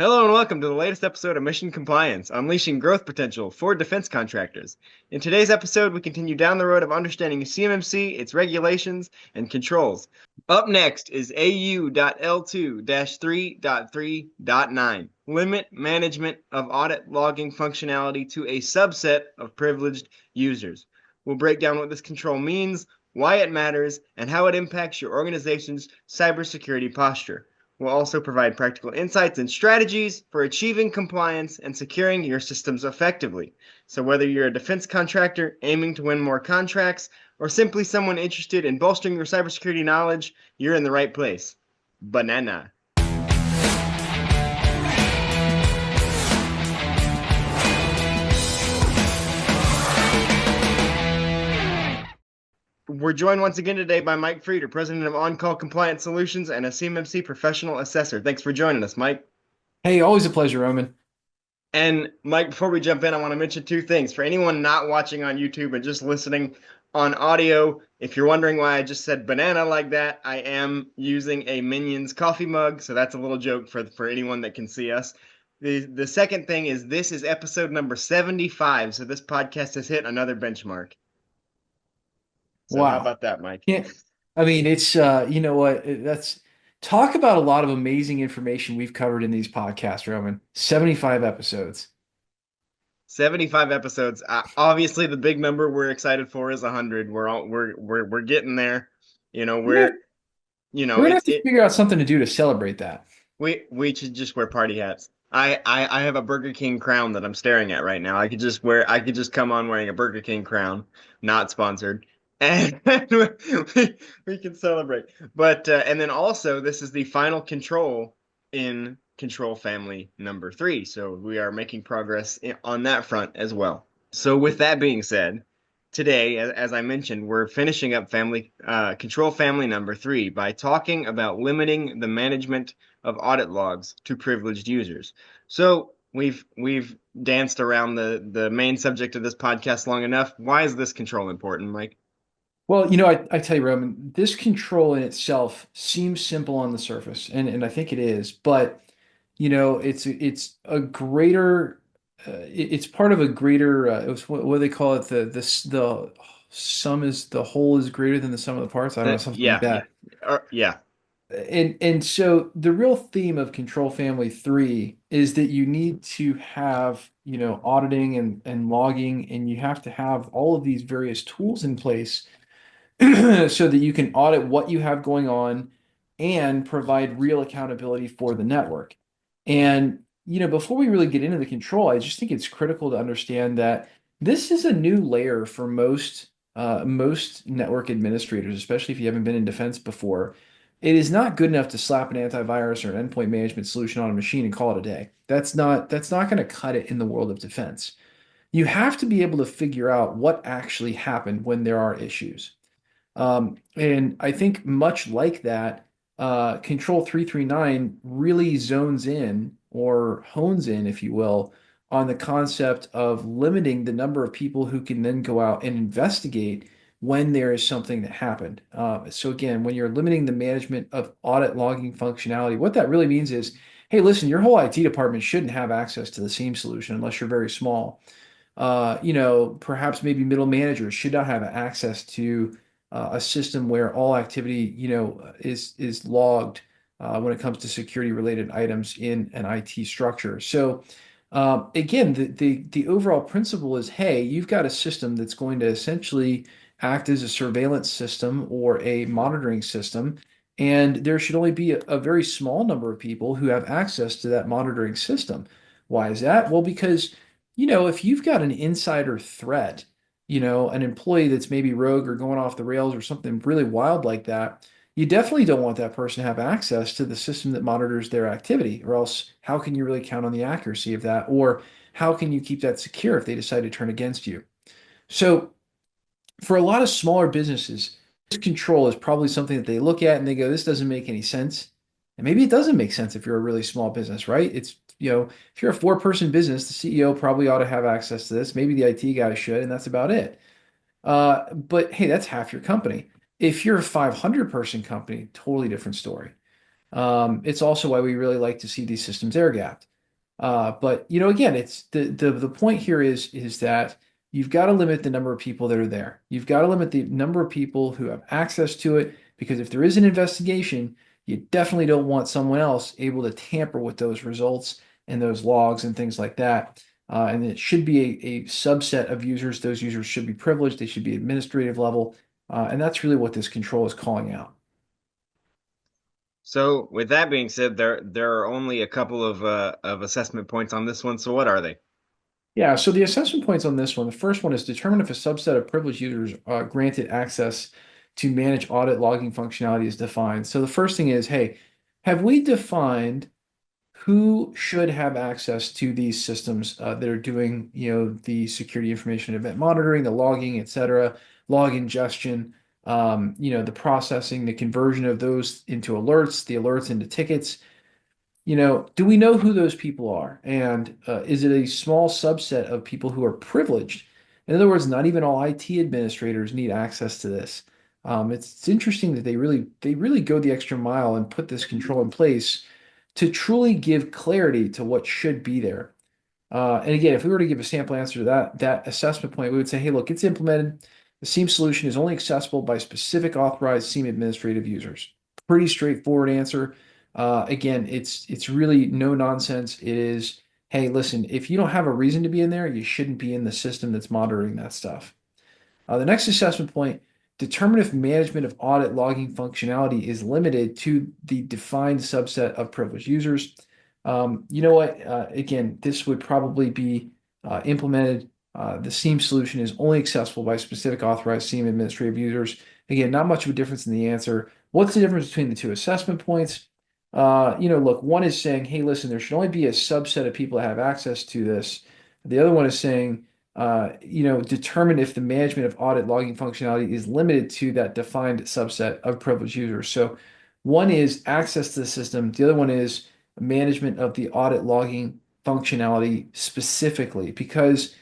Hello and welcome to the latest episode of Mission Compliance, unleashing growth potential for defense contractors. In today's episode, we continue down the road of understanding CMMC, its regulations, and controls. Up next is AU L2-3.3.9, limit management of audit logging functionality to a subset of privileged users. We'll break down what this control means, why it matters, and how it impacts your organization's cybersecurity posture. We'll also provide practical insights and strategies for achieving compliance and securing your systems effectively. So whether you're a defense contractor aiming to win more contracts or simply someone interested in bolstering your cybersecurity knowledge, you're in the right place. Banana. We're joined once again today by Mike Frieder, President of On-Call Compliance Solutions and a CMMC Professional Assessor. Thanks for joining us, Mike. Hey, always a pleasure, Roman. And Mike, before we jump in, I want to mention two things. For anyone not watching on YouTube and just listening on audio, if you're wondering why I just said banana like that, I am using a Minions coffee mug, so that's a little joke for anyone that can see us. The second thing is this is episode number 75, so this podcast has hit another benchmark. So how Wow. about that, Mike? Yeah. I mean, it's you know what, that's talk about a lot of amazing information we've covered in these podcasts, Roman. 75 episodes. 75 episodes. Obviously, the big number we're excited for is 100. We're getting there. You know, We're gonna, we're gonna it's have to it. figure out something to do to celebrate that. We should just wear party hats. I have a Burger King crown that I'm staring at right now. I could just come on wearing a Burger King crown, not sponsored, and we can celebrate. But and then also this is the final control in control family number 3. So we are making progress on that front as well. So with that being said, today, as I mentioned, we're finishing up control family number 3 by talking about limiting the management of audit logs to privileged users. So we've danced around the main subject of this podcast long enough. Why is this control important, Mike? Well, I tell you, Roman, this control in itself seems simple on the surface, and I think it is, but it's a greater it's part of a greater what do they call it, the sum is the whole is greater than the sum of the parts. I don't know, something like Yeah, yeah, that. yeah. And so the real theme of Control Family 3 is that you need to have, auditing and logging, and you have to have all of these various tools in place so that you can audit what you have going on and provide real accountability for the network. And, before we really get into the control, I just think it's critical to understand that this is a new layer for most network administrators, especially if you haven't been in defense before. It is not good enough to slap an antivirus or an endpoint management solution on a machine and call it a day. That's not going to cut it in the world of defense. You have to be able to figure out what actually happened when there are issues. And I think much like that, Control 339 really zones in or hones in, if you will, on the concept of limiting the number of people who can then go out and investigate when there is something that happened. So again, when you're limiting the management of audit logging functionality, what that really means is, hey, listen, your whole IT department shouldn't have access to the SIEM solution unless you're very small. Perhaps maybe middle managers should not have access to a system where all activity, is logged when it comes to security related items in an IT structure. So again, the overall principle is, hey, you've got a system that's going to essentially act as a surveillance system or a monitoring system, and there should only be a very small number of people who have access to that monitoring system. Why is that? Well, because if you've got an insider threat, an employee that's maybe rogue or going off the rails or something really wild like that, you definitely don't want that person to have access to the system that monitors their activity, or else how can you really count on the accuracy of that? Or how can you keep that secure if they decide to turn against you? So, for a lot of smaller businesses, this control is probably something that they look at and they go, this doesn't make any sense. And maybe it doesn't make sense if you're a really small business, right? If you're a four-person business, the CEO probably ought to have access to this. Maybe the IT guy should, and that's about it. But hey, that's half your company. If you're a 500-person company, totally different story. It's also why we really like to see these systems air gapped. But again, it's the point here is that you've got to limit the number of people that are there. You've got to limit the number of people who have access to it because if there is an investigation, you definitely don't want someone else able to tamper with those results and those logs and things like that. And it should be a subset of users. Those users should be privileged. They should be administrative level. And that's really what this control is calling out. So with that being said, there are only a couple of assessment points on this one. So what are they? Yeah, so the assessment points on this one, the first one is determine if a subset of privileged users granted access to manage audit logging functionality is defined. So the first thing is, hey, have we defined who should have access to these systems that are doing, the security information event monitoring, the logging, et cetera, log ingestion, the processing, the conversion of those into alerts, the alerts into tickets. Do we know who those people are? And is it a small subset of people who are privileged? In other words, not even all IT administrators need access to this. It's interesting that they really go the extra mile and put this control in place to truly give clarity to what should be there. And again, if we were to give a sample answer to that assessment point, we would say, hey, look, it's implemented. The SIEM solution is only accessible by specific authorized SIEM administrative users. Pretty straightforward answer. Again, it's really no nonsense. It is, hey, listen, if you don't have a reason to be in there, you shouldn't be in the system that's monitoring that stuff. The next assessment point, determine if management of audit logging functionality is limited to the defined subset of privileged users. You know what? Again, this would probably be implemented. The SIEM solution is only accessible by specific authorized SIEM administrative users. Again, not much of a difference in the answer. What's the difference between the two assessment points? Look, one is saying, hey, listen, there should only be a subset of people that have access to this. The other one is saying, determine if the management of audit logging functionality is limited to that defined subset of privileged users. So one is access to the system. The other one is management of the audit logging functionality specifically, because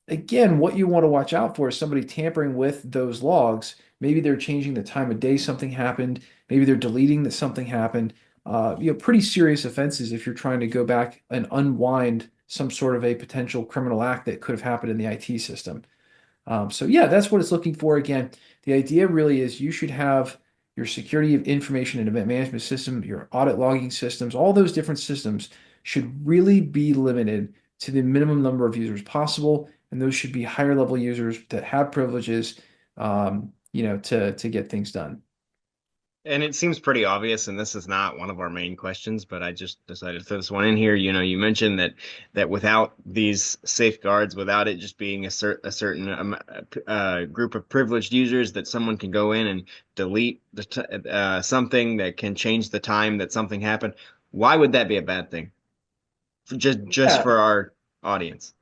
again, what you want to watch out for is somebody tampering with those logs. Maybe they're changing the time of day something happened. Maybe they're deleting that something happened. Pretty serious offenses if you're trying to go back and unwind some sort of a potential criminal act that could have happened in the IT system. So yeah, that's what it's looking for. Again, the idea really is you should have your security of information and event management system, your audit logging systems, all those different systems should really be limited to the minimum number of users possible. And those should be higher level users that have privileges, to get things done. And it seems pretty obvious, and this is not one of our main questions, but I just decided to throw this one in here. You mentioned that without these safeguards, without it just being a certain group of privileged users, that someone can go in and delete something that can change the time that something happened. Why would that be a bad thing? Just Yeah, for our audience.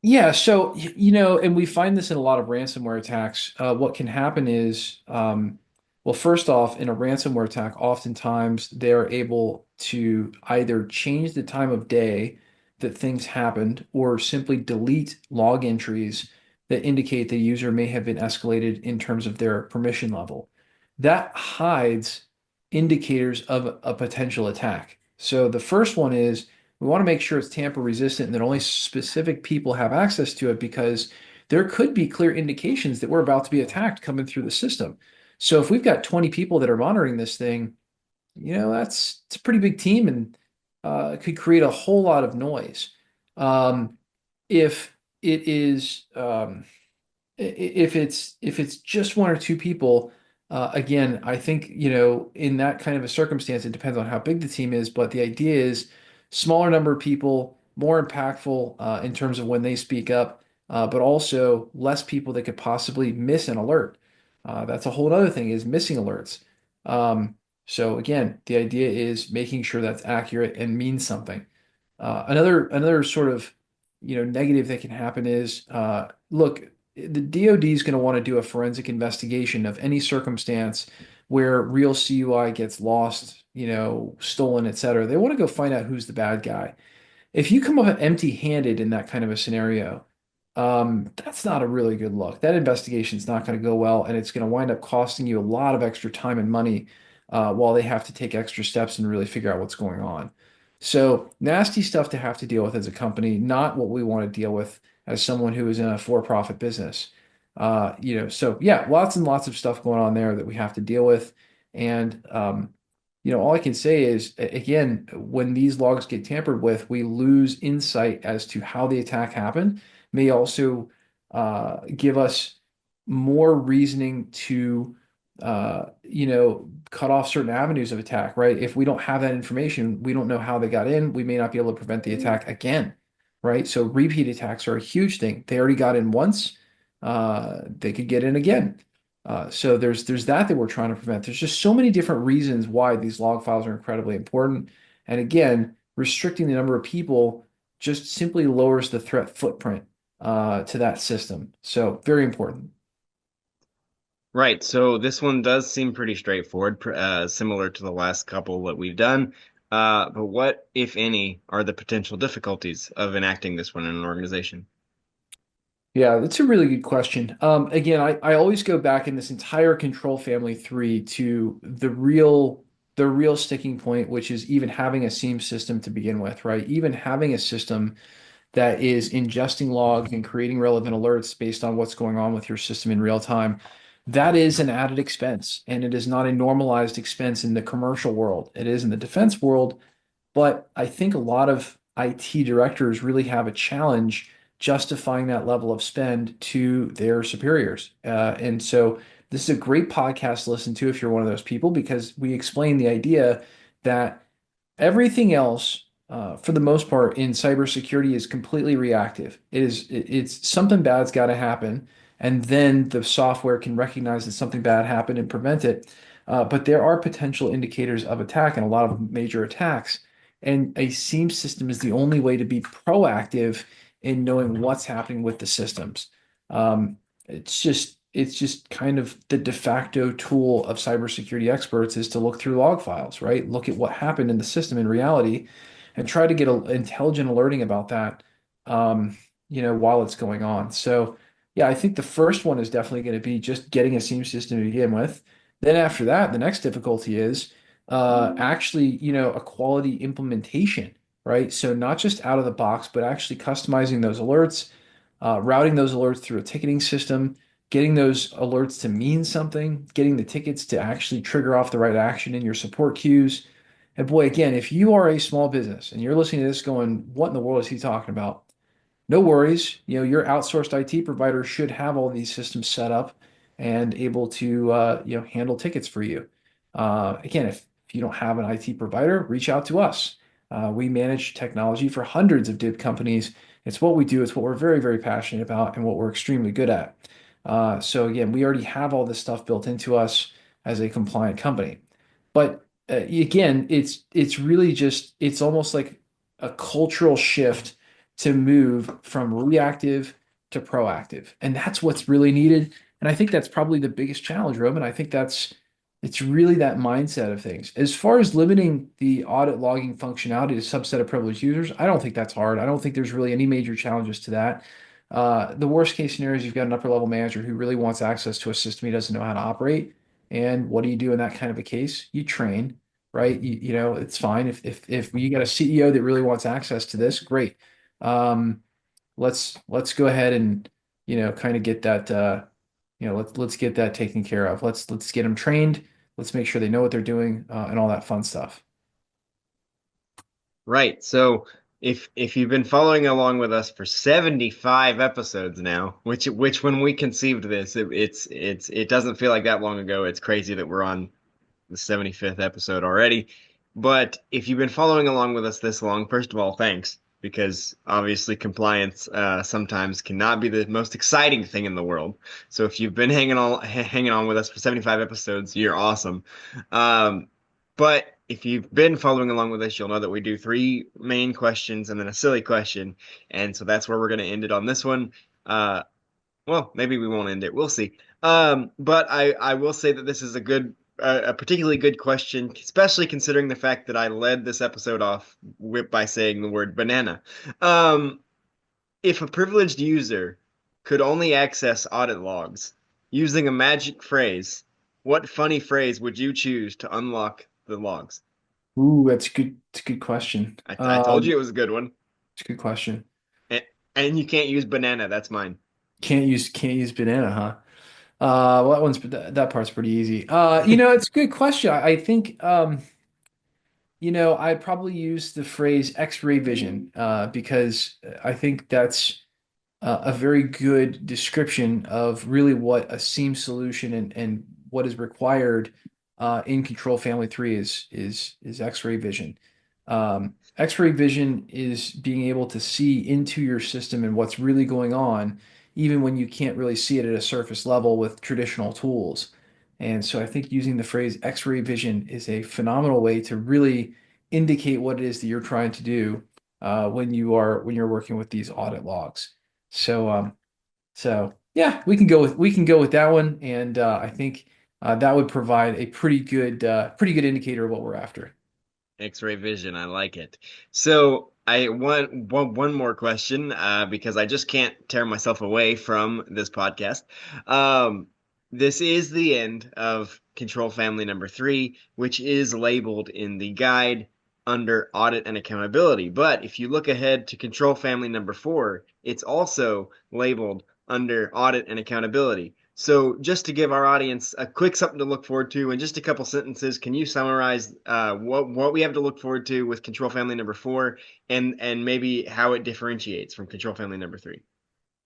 Yeah, so and we find this in a lot of ransomware attacks. What can happen is, well, first off, in a ransomware attack, oftentimes they're able to either change the time of day that things happened, or simply delete log entries that indicate the user may have been escalated in terms of their permission level. That hides indicators of a potential attack. So the first one is we want to make sure it's tamper resistant and that only specific people have access to it because there could be clear indications that we're about to be attacked coming through the system. So if we've got 20 people that are monitoring this thing, it's a pretty big team and it could create a whole lot of noise. Um, if it is if it's just one or two people, again, I think, in that kind of a circumstance, it depends on how big the team is, but the idea is smaller number of people, more impactful in terms of when they speak up, but also less people that could possibly miss an alert. That's a whole other thing is missing alerts. Um, so again, the idea is making sure that's accurate and means something. Another sort of negative that can happen is look, the DoD is going to want to do a forensic investigation of any circumstance where real CUI gets lost, stolen, etc. They want to go find out who's the bad guy. If you come up empty-handed in that kind of a scenario, that's not a really good look. That investigation is not going to go well, and it's going to wind up costing you a lot of extra time and money while they have to take extra steps and really figure out what's going on. So nasty stuff to have to deal with as a company, not what we want to deal with as someone who is in a for-profit business. So yeah, lots and lots of stuff going on there that we have to deal with. And all I can say is, again, when these logs get tampered with, we lose insight as to how the attack happened. May also give us more reasoning to cut off certain avenues of attack, right? If we don't have that information, we don't know how they got in. We may not be able to prevent the attack again, right? So repeat attacks are a huge thing. They already got in once, they could get in again. So there's that we're trying to prevent. There's just so many different reasons why these log files are incredibly important. And again, restricting the number of people just simply lowers the threat footprint to that system. So very important. Right. So this one does seem pretty straightforward, similar to the last couple that we've done. But what, if any, are the potential difficulties of enacting this one in an organization? Yeah, that's a really good question. Again, I always go back in this entire control family three to the real sticking point, which is even having a SIEM system to begin with, right? Even having a system that is ingesting logs and creating relevant alerts based on what's going on with your system in real time. That is an added expense, and it is not a normalized expense in the commercial world. It is in the defense world, but I think a lot of IT directors really have a challenge justifying that level of spend to their superiors. And so this is a great podcast to listen to if you're one of those people, because we explain the idea that everything else, for the most part, in cybersecurity is completely reactive. It's something bad's got to happen, and then the software can recognize that something bad happened and prevent it. But there are potential indicators of attack and a lot of major attacks. And a SIEM system is the only way to be proactive in knowing what's happening with the systems. It's just kind of the de facto tool of cybersecurity experts is to look through log files, right? Look at what happened in the system in reality and try to get intelligent alerting about that, while it's going on. So, yeah, I think the first one is definitely going to be just getting a SIEM system to begin with. Then after that, the next difficulty is actually, a quality implementation, right? So not just out of the box, but actually customizing those alerts, routing those alerts through a ticketing system, getting those alerts to mean something, getting the tickets to actually trigger off the right action in your support queues. And boy, again, if you are a small business and you're listening to this going, what in the world is he talking about? No worries. Your outsourced IT provider should have all these systems set up and able to, handle tickets for you. Again, if you don't have an IT provider, reach out to us. We manage technology for hundreds of DIB companies. It's what we do. It's what we're very, very passionate about and what we're extremely good at. So again, we already have all this stuff built into us as a compliant company. But again, it's really just it's almost like a cultural shift to move from reactive to proactive. And that's what's really needed. And I think that's probably the biggest challenge, Roman. I think it's really that mindset of things. As far as limiting the audit logging functionality to subset of privileged users, I don't think that's hard. I don't think there's really any major challenges to that. The worst case scenario is you've got an upper level manager who really wants access to a system he doesn't know how to operate. And what do you do in that kind of a case? You train, right? It's fine. If you got a CEO that really wants access to this, great. Um, let's go ahead and kind of get that let's get that taken care of. Let's get them trained. Let's make sure they know what they're doing, and all that fun stuff. Right. So if you've been following along with us for 75 episodes now, which when we conceived this, it doesn't feel like that long ago. It's crazy that we're on the 75th episode already. But if you've been following along with us this long, first of all, thanks, because obviously compliance sometimes cannot be the most exciting thing in the world. So if you've been hanging on with us for 75 episodes, you're awesome. But if you've been following along with us, you'll know that we do three main questions and then a silly question. And so that's where we're going to end it on this one. Well, maybe we won't end it. We'll see. But I will say that this is a particularly good question, especially considering the fact that I led this episode off by saying the word banana. Um, if a privileged user could only access audit logs using a magic phrase, what funny phrase would you choose to unlock the logs? Ooh, that's good. It's a good question. I told you it was a good one. It's a good question. And, and you can't use banana. That's mine. Can't use banana, huh? Well, that part's pretty easy. It's a good question. I think I'd probably use the phrase X-ray vision because I think that's a very good description of really what a seam solution and what is required in Control Family 3 is X-ray vision. X-ray vision is being able to see into your system and what's really going on, even when you can't really see it at a surface level with traditional tools. And so I think using the phrase X-ray vision is a phenomenal way to really indicate what it is that you're trying to do when you're working with these audit logs. So yeah, we can go with that one, and I think that would provide a pretty good indicator of what we're after. X-ray vision, I like it. So I want one more question because I just can't tear myself away from this podcast. Um, this is the end of Control Family number 3, which is labeled in the guide under Audit and Accountability. But if you look ahead to Control Family number 4, it's also labeled under Audit and Accountability. So, just to give our audience a quick something to look forward to in just a couple sentences, can you summarize what we have to look forward to with Control Family number 4, and maybe how it differentiates from Control Family number 3?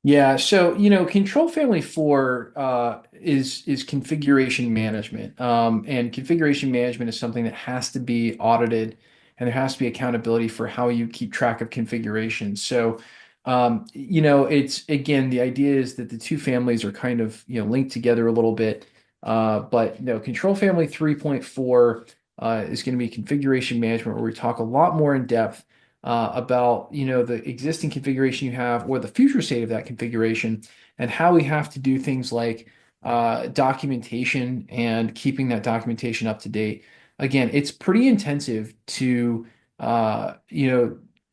Yeah, so Control Family 4 is configuration management. And configuration management is something that has to be audited, and there has to be accountability for how you keep track of configuration. So it's again, the idea is that the two families are kind of linked together a little bit. But Control Family 3.4 is going to be configuration management, where we talk a lot more in depth about the existing configuration you have or the future state of that configuration, and how we have to do things like documentation and keeping that documentation up to date. Again, it's pretty intensive to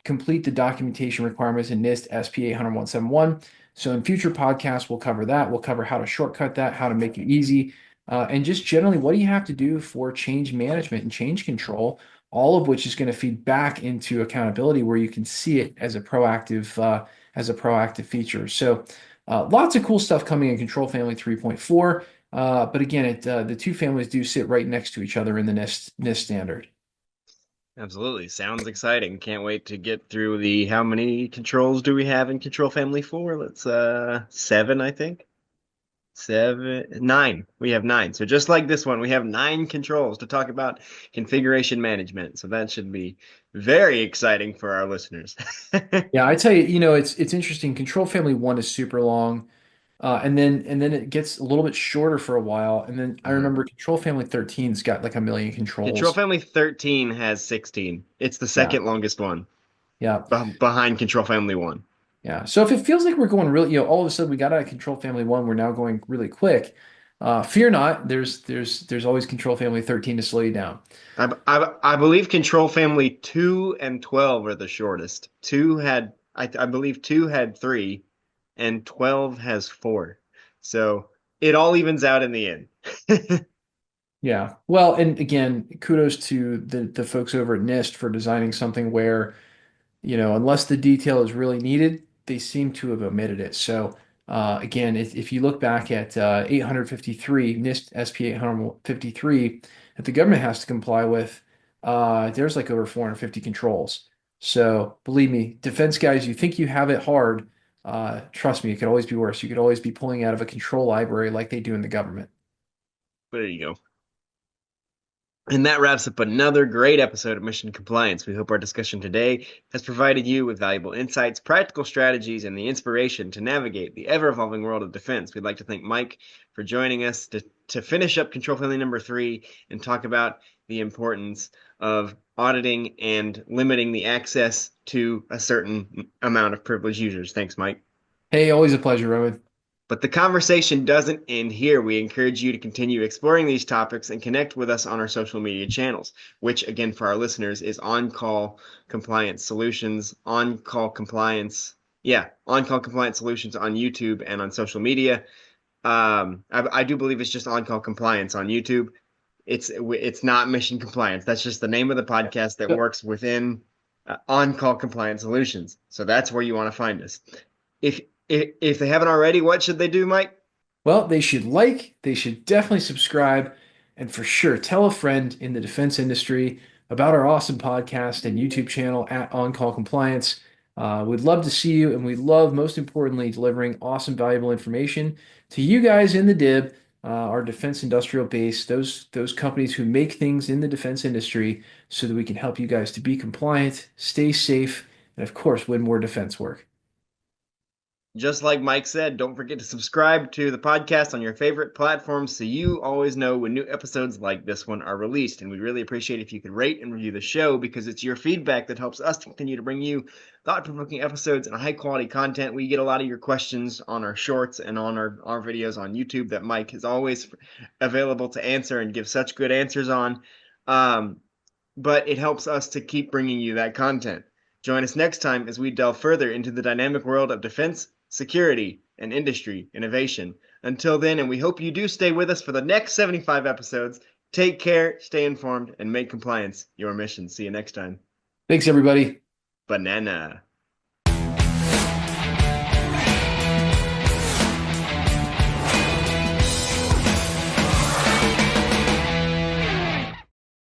complete the documentation requirements in NIST SP 800-171. So in future podcasts, we'll cover that. We'll cover how to shortcut that, how to make it easy, and just generally what do you have to do for change management and change control, all of which is going to feed back into accountability where you can see it as a proactive feature. So lots of cool stuff coming in Control Family 3.4. But again, the two families do sit right next to each other in the NIST standard. Absolutely. Sounds exciting. Can't wait to get through the how many controls do we have in Control Family 4? Let's 7, I think. 7, 9. We have 9. So just like this one, we have 9 controls to talk about configuration management. So that should be very exciting for our listeners. Yeah, I tell you, it's interesting. Control Family 1 is super long. And then it gets a little bit shorter for a while. And then I Mhm. remember Control Family 13's got like a million Control controls. Family 13 has 16. It's the Yeah. second longest one Yeah. behind Control Family 1. Yeah. So if it feels like we're going really, all of a sudden we got out of Control Family 1, we're now going really quick. Fear not, there's always Control Family 13 to slow you down. I believe Control Family 2 and 12 are the shortest. I believe 2 had 3 and 12 has 4. So it all evens out in the end. Yeah. Well, and again, kudos to the folks over at NIST for designing something where unless the detail is really needed, they seem to have omitted it. So, again, if you look back at 853, NIST SP 853, that the government has to comply with, there's like over 450 controls. So, believe me, defense guys, you think you have it hard. Trust me, it could always be worse. You could always be pulling out of a control library like they do in the government. There you go. And that wraps up another great episode of Mission Compliance. We hope our discussion today has provided you with valuable insights, practical strategies, and the inspiration to navigate the ever evolving world of defense. We'd like to thank Mike for joining us to finish up Control Family number 3 and talk about the importance of auditing and limiting the access to a certain amount of privileged users. Thanks, Mike. Hey, always a pleasure, Rowan. But the conversation doesn't end here. We encourage you to continue exploring these topics and connect with us on our social media channels, which, again, for our listeners, is On Call Compliance Solutions, On Call Compliance, yeah, On Call Compliance Solutions on YouTube and on social media. I do believe it's just On Call Compliance on YouTube. It's not mission compliance. That's just the name of the podcast that works within on-call compliance solutions. So that's where you want to find us. If they haven't already, what should they do, Mike? Well, they should definitely subscribe, and for sure tell a friend in the defense industry about our awesome podcast and YouTube channel at On Call Compliance. We'd love to see you, and we love, most importantly, delivering awesome, valuable information to you guys in the DIB, our defense industrial base, those companies who make things in the defense industry, so that we can help you guys to be compliant, stay safe, and of course, win more defense work. Just like Mike said, don't forget to subscribe to the podcast on your favorite platforms so you always know when new episodes like this one are released. And we'd really appreciate if you could rate and review the show because it's your feedback that helps us to continue to bring you thought-provoking episodes and high-quality content. We get a lot of your questions on our shorts and on our videos on YouTube that Mike is always available to answer and give such good answers on. But it helps us to keep bringing you that content. Join us next time as we delve further into the dynamic world of defense, security, and industry innovation. Until then, and we hope you do stay with us for the next 75 episodes, take care, stay informed, and make compliance your mission. See you next time. Thanks, everybody. Banana.